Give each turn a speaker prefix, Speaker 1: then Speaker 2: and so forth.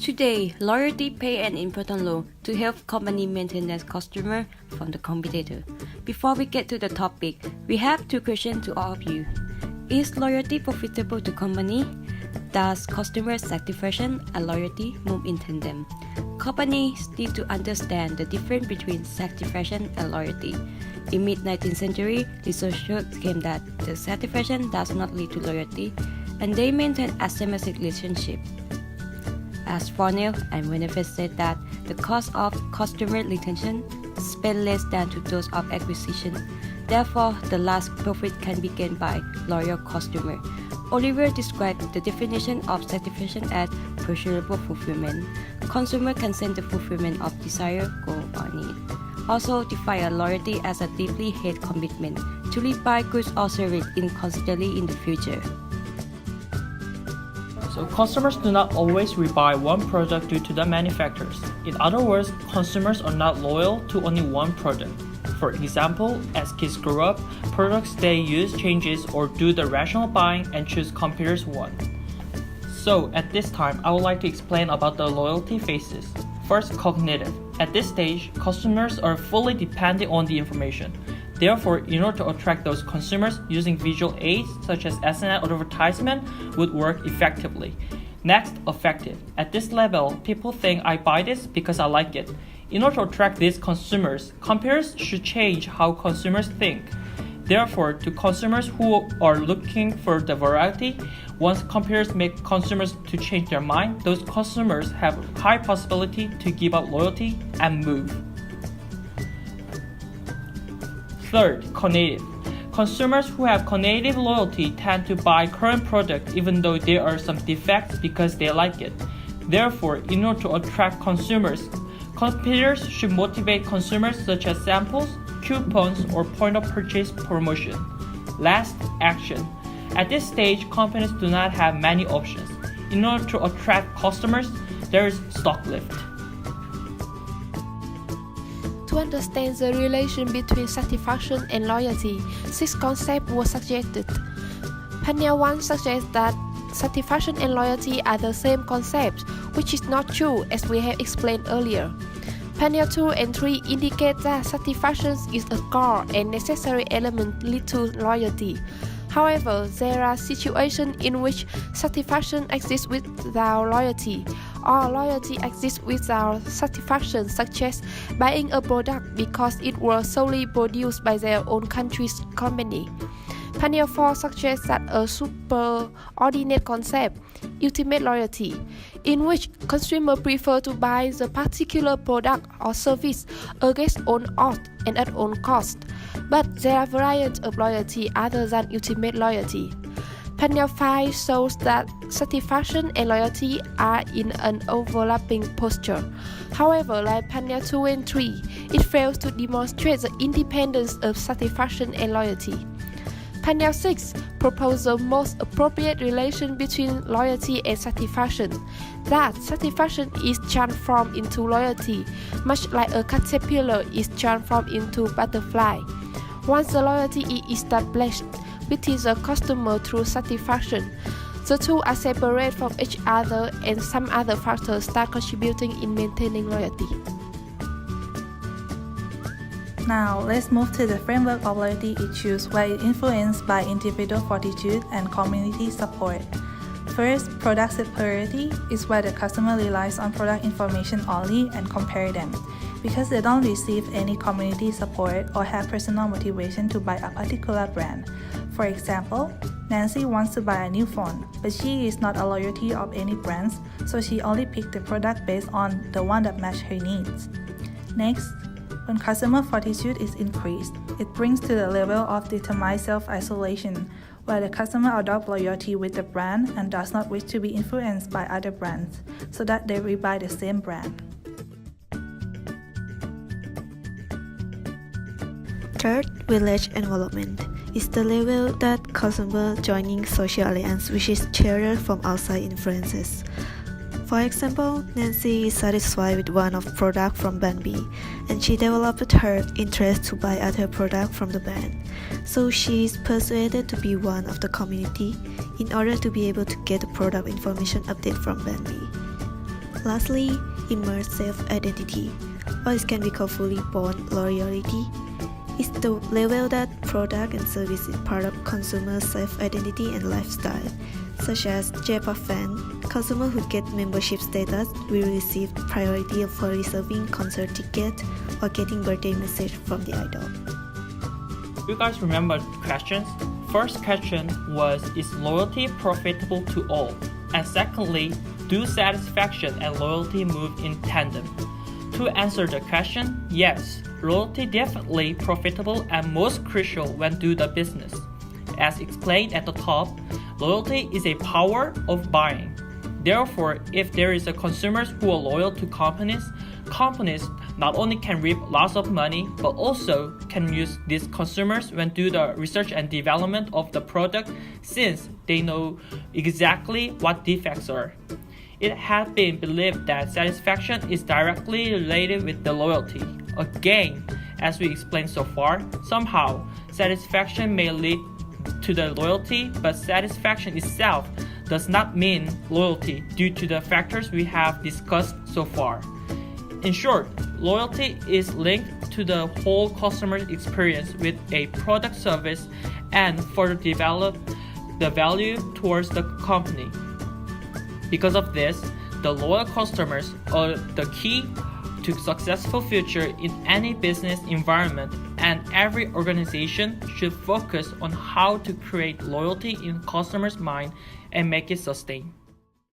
Speaker 1: Today, loyalty plays an important role to help company maintain their customer from the competitor. Before we get to the topic, we have two questions to all of you. Is loyalty profitable to company? Does customer satisfaction and loyalty move in tandem? Companies need to understand the difference between satisfaction and loyalty. In mid-19th century, researchers claimed that the satisfaction does not lead to loyalty, and they maintain asymmetric relationship. As Farnell and Wonseok said that the cost of customer retention spend less than to those of acquisition. Therefore, the last profit can be gained by loyal customer. Oliver described the definition of satisfaction as pleasurable fulfillment. Consumer can sense the fulfillment of desire, goal, or need. Also define loyalty as a deeply held commitment to live by goods or service constantly in the future.
Speaker 2: So customers do not always rebuy one product due to the manufacturers. In other words, consumers are not loyal to only one product. For example, as kids grow up, products they use changes or do the rational buying and choose computers one. So at this time, I would like to explain about the loyalty phases. First, cognitive. At this stage, customers are fully dependent on the information. Therefore, in order to attract those consumers, using visual aids such as SNS advertisement would work effectively. Next, affective. At this level, people think I buy this because I like it. In order to attract these consumers, computers should change how consumers think. Therefore, to consumers who are looking for the variety, once computers make consumers to change their mind, those consumers have high possibility to give up loyalty and move. Third, cognitive. Consumers who have cognitive loyalty tend to buy current product even though there are some defects because they like it. Therefore, in order to attract consumers, computers should motivate consumers such as samples, coupons, or point of purchase promotion. Last, action. At this stage, companies do not have many options. In order to attract customers, there is stock lift.
Speaker 3: To understand the relation between satisfaction and loyalty, 6 concepts were suggested. Panel 1 suggests that satisfaction and loyalty are the same concept, which is not true as we have explained earlier. Panel 2 and 3 indicate that satisfaction is a core and necessary element lead to loyalty. However, there are situations in which satisfaction exists without loyalty, or loyalty exists without satisfaction, such as buying a product because it was solely produced by their own country's company. Panel 4 suggests that a superordinate concept, ultimate loyalty, in which consumers prefer to buy the particular product or service against own odds and at own cost. But there are variants of loyalty other than ultimate loyalty. Panel 5 shows that satisfaction and loyalty are in an overlapping posture. However, like panel 2 and 3, it fails to demonstrate the independence of satisfaction and loyalty. Panel 6 proposes the most appropriate relation between loyalty and satisfaction, that satisfaction is transformed into loyalty, much like a caterpillar is transformed into butterfly. Once the loyalty is established within the customer through satisfaction, the two are separate from each other and some other factors start contributing in maintaining loyalty.
Speaker 4: Now, let's move to the framework of loyalty issues where it is influenced by individual fortitude and community support. First, product superiority is where the customer relies on product information only and compare them, because they don't receive any community support or have personal motivation to buy a particular brand. For example, Nancy wants to buy a new phone, but she is not a loyalty of any brands, so she only picked the product based on the one that matches her needs. Next, when customer fortitude is increased, it brings to the level of determined self-isolation, where the customer adopts loyalty with the brand and does not wish to be influenced by other brands, so that they rebuy the same brand.
Speaker 5: Third, village involvement is the level that customer joining social alliance which is shared from outside influences. For example, Nancy is satisfied with one of product from band B, and she developed her interest to buy other product from the band. So she is persuaded to be one of the community in order to be able to get the product information update from band B. Lastly, immersive self-identity, or it can be called fully born loyalty, is the level that product and service is part of consumer self-identity and lifestyle, such as J-pop fan. Consumers who get membership status will receive priority for reserving concert ticket or getting birthday message from the idol.
Speaker 2: You guys remember the questions? First question was, is loyalty profitable to all? And secondly, do satisfaction and loyalty move in tandem? To answer the question, yes, loyalty definitely profitable and most crucial when do the business. As explained at the top, loyalty is a power of buying. Therefore, if there is a consumers who are loyal to companies not only can reap lots of money, but also can use these consumers when do the research and development of the product since they know exactly what defects are. It has been believed that satisfaction is directly related with the loyalty. Again, as we explained so far, somehow satisfaction may lead to the loyalty, but satisfaction itself does not mean loyalty due to the factors we have discussed so far. In short, loyalty is linked to the whole customer experience with a product service and further develop the value towards the company. Because of this, the loyal customers are the key to successful future in any business environment, and every organization should focus on how to create loyalty in customers' mind and make it sustain.